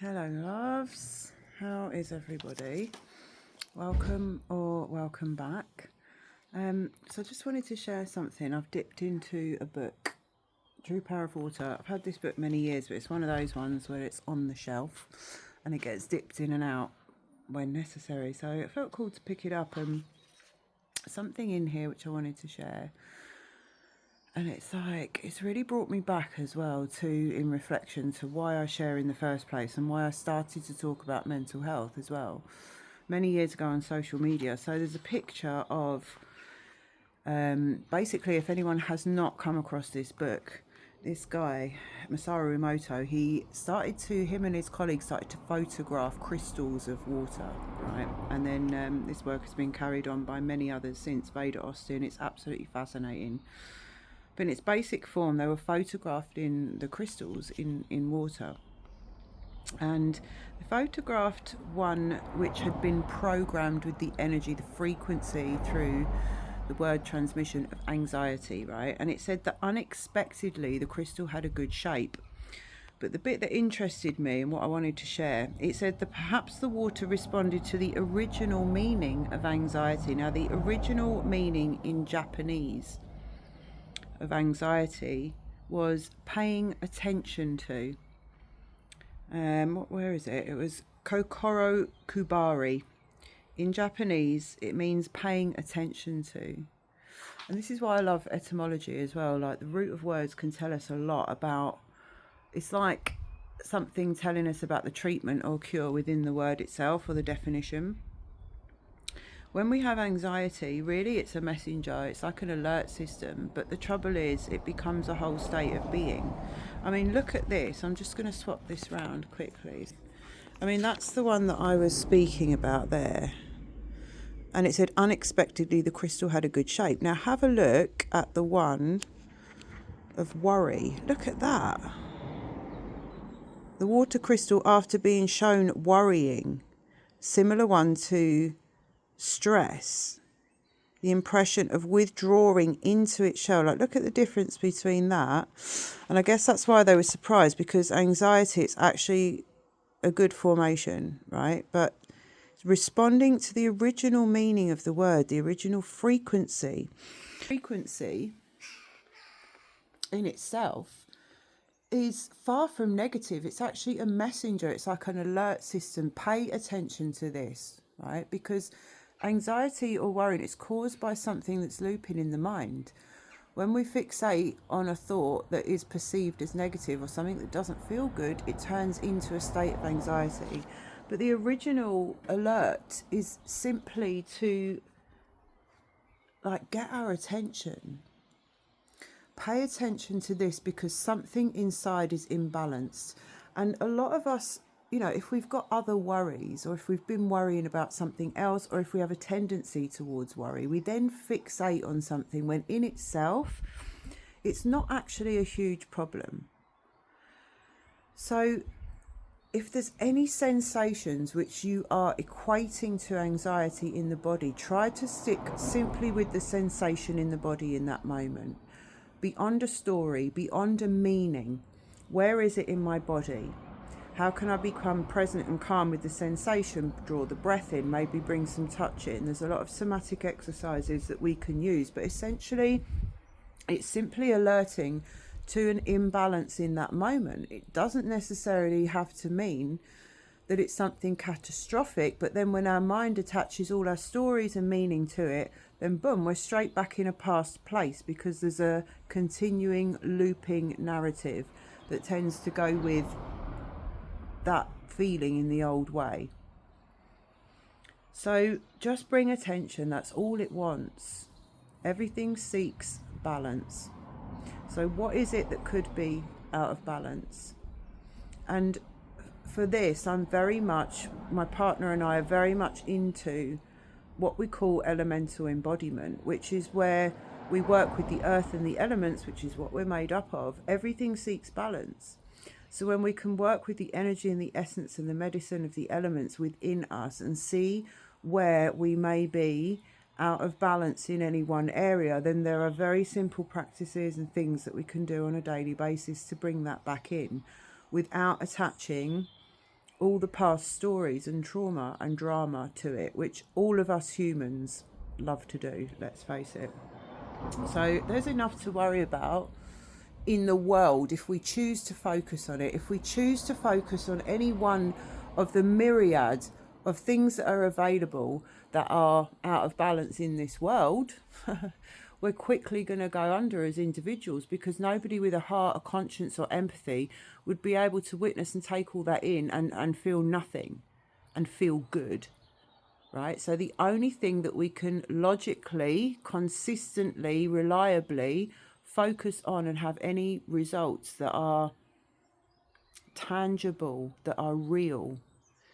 Hello, loves. How is everybody? Welcome or welcome back. So I just wanted to share something. I've dipped into a book, True Power of Water. I've had this book many years, but it's one of those ones where it's on the shelf and it gets dipped in and out when necessary. So it felt cool to pick it up, and something in here which I wanted to share. And it's really brought me back as well to, in reflection, to why I share in the first place and why I started to talk about mental health as well many years ago on social media. So there's a picture of, basically, if anyone has not come across this book, this guy, Masaru Emoto, him and his colleagues started to photograph crystals of water, right? And then this work has been carried on by many others since. Veda Austin. It's absolutely fascinating. But in its basic form, they were photographed in the crystals in water. And they photographed one which had been programmed with the energy, the frequency through the word transmission of anxiety, right? And it said that unexpectedly the crystal had a good shape. But the bit that interested me and what I wanted to share, it said that perhaps the water responded to the original meaning of anxiety. Now, the original meaning in Japanese of anxiety was paying attention to. Where is it? It was Kokoro Kubari. In Japanese, it means paying attention to. And this is why I love etymology as well. Like, the root of words can tell us a lot about, it's like something telling us about the treatment or cure within the word itself or the definition. When we have anxiety, really it's a messenger, it's like an alert system, but the trouble is it becomes a whole state of being. I mean, look at this. I'm just going to swap this round quickly. I mean, that's the one that I was speaking about there. And it said, unexpectedly, the crystal had a good shape. Now have a look at the one of worry. Look at that. The water crystal, after being shown worrying, similar one to stress, the impression of withdrawing into its shell. Like, look at the difference between that. And I guess that's why they were surprised, because anxiety, it's actually a good formation, right? But responding to the original meaning of the word, the original frequency in itself is far from negative. It's actually a messenger. It's like an alert system. Pay attention to this, right? Because anxiety or worrying is caused by something that's looping in the mind. When we fixate on a thought that is perceived as negative or something that doesn't feel good, it turns into a state of anxiety. But the original alert is simply to, like, get our attention. Pay attention to this, because something inside is imbalanced. And a lot of us, if we've got other worries, or if we've been worrying about something else, or if we have a tendency towards worry, we then fixate on something when in itself it's not actually a huge problem. So if there's any sensations which you are equating to anxiety in the body, try to stick simply with the sensation in the body in that moment. Beyond a story, beyond a meaning. Where is it in my body? How can I become present and calm with the sensation? Draw the breath in, maybe bring some touch in. There's a lot of somatic exercises that we can use, but essentially it's simply alerting to an imbalance in that moment. It doesn't necessarily have to mean that it's something catastrophic, but then when our mind attaches all our stories and meaning to it, then boom, we're straight back in a past place, because there's a continuing looping narrative that tends to go with that feeling in the old way. So just bring attention. That's all it wants. Everything seeks balance. So what is it that could be out of balance? And for this, my partner and I are very much into what we call elemental embodiment, which is where we work with the earth and the elements, which is what we're made up of. Everything seeks balance. So when we can work with the energy and the essence and the medicine of the elements within us and see where we may be out of balance in any one area, then there are very simple practices and things that we can do on a daily basis to bring that back in without attaching all the past stories and trauma and drama to it, which all of us humans love to do, let's face it. So there's enough to worry about in the world if we choose to focus on it. If we choose to focus on any one of the myriad of things that are available that are out of balance in this world, we're quickly going to go under as individuals, because nobody with a heart, a conscience or empathy would be able to witness and take all that in and feel nothing and feel good, right? So the only thing that we can logically, consistently, reliably focus on and have any results that are tangible, that are real,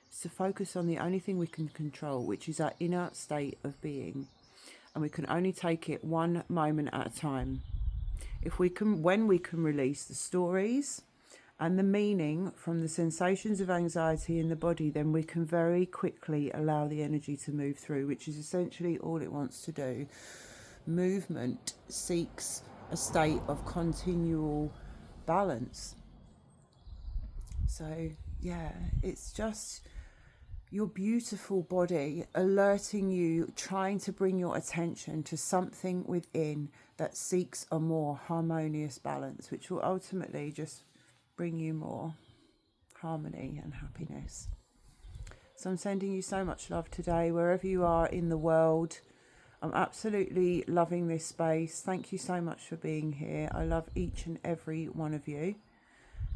is to focus on the only thing we can control, which is our inner state of being. And we can only take it one moment at a time. When we can release the stories and the meaning from the sensations of anxiety in the body, then we can very quickly allow the energy to move through, which is essentially all it wants to do. Movement seeks a state of continual balance. So yeah, it's just your beautiful body alerting you, trying to bring your attention to something within that seeks a more harmonious balance, which will ultimately just bring you more harmony and happiness. So I'm sending you so much love today, wherever you are in the world. I'm absolutely loving this space. Thank you so much for being here. I love each and every one of you.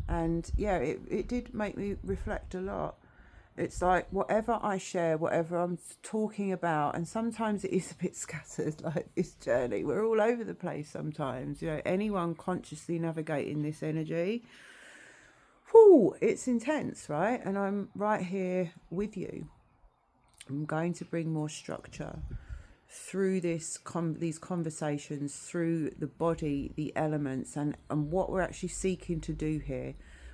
And yeah, it did make me reflect a lot. It's like whatever I share, whatever I'm talking about, and sometimes it is a bit scattered, like this journey. We're all over the place sometimes. Anyone consciously navigating this energy, whoo, it's intense, right? And I'm right here with you. I'm going to bring more structure through these conversations, through the body, the elements, and what we're actually seeking to do here.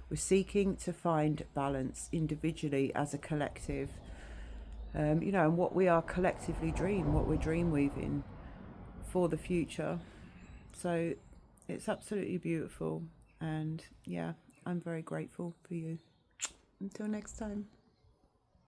We're seeking to find balance individually as a collective, and what we are collectively what we're dream weaving for the future. So it's absolutely beautiful. And yeah, I'm very grateful for you. Until next time.